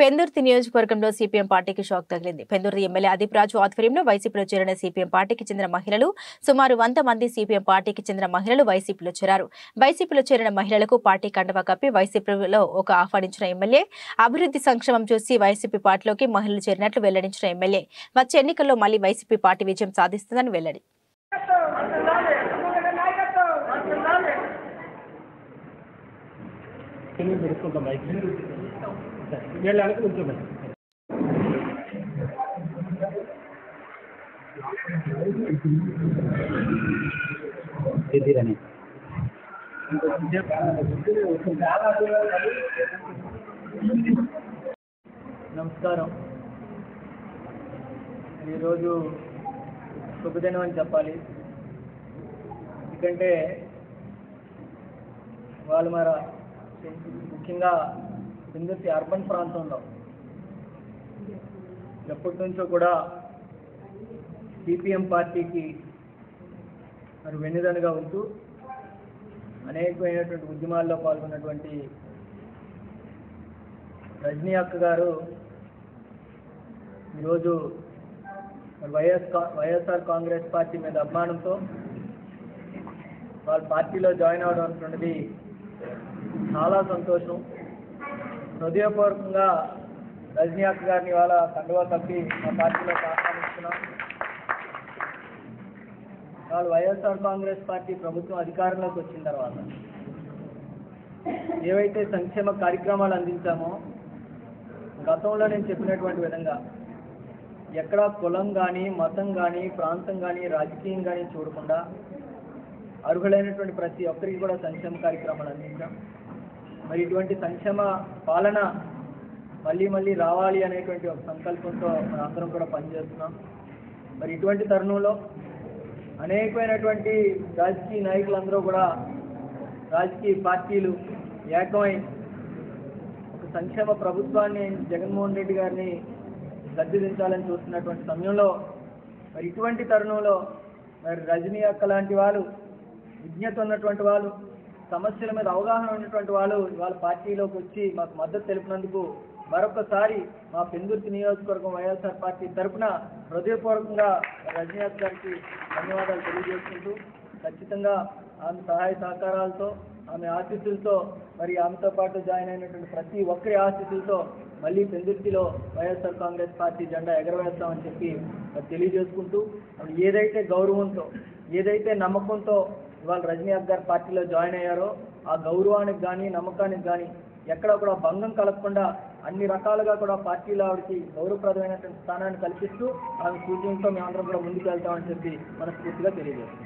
పెందుర్తి నియోజకవర్గంలో సిపిఎం పార్టీకి షాక్ తగిలింది. పెందుర్తి ఎమ్మెల్యే అదీప్ రాజు ఆధ్వర్యంలో వైసీపీలో చేరిన సిపిఎం పార్టీకి చెందిన మహిళలు సుమారు 100 మంది సిపిఎం పార్టీకి చెందిన మహిళలు వైసీపీలో చేరారు. వైసీపీలో చేరిన మహిళలకు పార్టీ కండువా కప్పి వైసీపీలో ఆహ్వానించిన ఎమ్మెల్యే అభివృద్ధి సంక్షేమం చూసి వైసీపీ పార్టీలోకి మహిళలు చేరినట్లు వెల్లడించిన ఎమ్మెల్యే వచ్చే ఎన్నికల్లో మళ్లీ వైసీపీ పార్టీ విజయం సాధిస్తుందని వెల్లడి. నమస్కారం. ఈరోజు శుభదినం అని చెప్పాలి. ఎందుకంటే వాళ్ళు ముఖ్యంగా పెందుర్తి అర్బన్ ప్రాంతంలో ఎప్పటి నుంచో కూడా సిపిఎం పార్టీకి వెన్నుదన్నుగా ఉంటూ అనేకమైనటువంటి ఉద్యమాల్లో పాల్గొన్నటువంటి రజనీ అక్క గారు ఈరోజు వైఎస్ఆర్ కాంగ్రెస్ పార్టీ మీద అభిమానంతో వాళ్ళ పార్టీలో జాయిన్ అవడం అనుకున్నది చాలా సంతోషం. హృదయపూర్వకంగా రజనీ అక్క గారిని వాళ్ళ కండువా కప్పి మా పార్టీలో ఆహ్వానిస్తున్నాం. వాళ్ళు వైఎస్ఆర్ కాంగ్రెస్ పార్టీ ప్రభుత్వం అధికారంలోకి వచ్చిన తర్వాత ఏవైతే సంక్షేమ కార్యక్రమాలు అందించామో గతంలో నేను చెప్పినటువంటి విధంగా ఎక్కడా కులం కానీ మతం కానీ ప్రాంతం కానీ రాజకీయం కానీ చూడకుండా అర్హులైనటువంటి ప్రతి ఒక్కరికి కూడా సంక్షేమ కార్యక్రమాలు అందించాం. మరి ఇటువంటి సంక్షేమ పాలన మళ్ళీ రావాలి అనేటువంటి ఒక సంకల్పంతో అందరం కూడా పనిచేస్తున్నాం. మరి ఇటువంటి తరుణంలో అనేకమైనటువంటి రాజకీయ నాయకులందరూ కూడా రాజకీయ పార్టీలు ఏకమై ఒక సంక్షేమ ప్రభుత్వాన్ని జగన్మోహన్ రెడ్డి గారిని గద్దెదించాలని చూస్తున్నటువంటి సమయంలో మరి ఇటువంటి తరుణంలో మరి రజనీ అక్క లాంటి వాళ్ళు, విజ్ఞత ఉన్నటువంటి వాళ్ళు, సమస్యల మీద అవగాహన ఉన్నటువంటి వాళ్ళు వాళ్ళ పార్టీలోకి వచ్చి మాకు మద్దతు తెలిపినందుకు మరొకసారి మా పెందుర్తి నియోజకవర్గం వైఎస్ఆర్ పార్టీ తరఫున హృదయపూర్వకంగా రజనీ అక్క గారికి ధన్యవాదాలు తెలియజేసుకుంటూ ఖచ్చితంగా ఆమె సహాయ సహకారాలతో, ఆమె ఆశీస్సులతో, మరి ఆమెతో పాటు జాయిన్ అయినటువంటి ప్రతి ఒక్కరి ఆశీస్సులతో మళ్ళీ పెందుర్తిలో వైఎస్ఆర్ కాంగ్రెస్ పార్టీ జెండా ఎగరవేస్తామని చెప్పి తెలియజేసుకుంటూ ఏదైతే గౌరవంతో, ఏదైతే నమ్మకంతో ఇవాళ రజనీ అక్క గారు పార్టీలో జాయిన్ అయ్యారో ఆ గౌరవానికి కానీ నమ్మకానికి కానీ ఎక్కడ కూడా భంగం కలగకుండా అన్ని రకాలుగా కూడా పార్టీలో ఆవిడకి గౌరవప్రదమైనటువంటి స్థానాన్ని కల్పిస్తూ ఆమె సూచనతో మేమందరం కూడా ముందుకు వెళ్తామని చెప్పి మనస్ఫూర్తిగా తెలియజేస్తాం.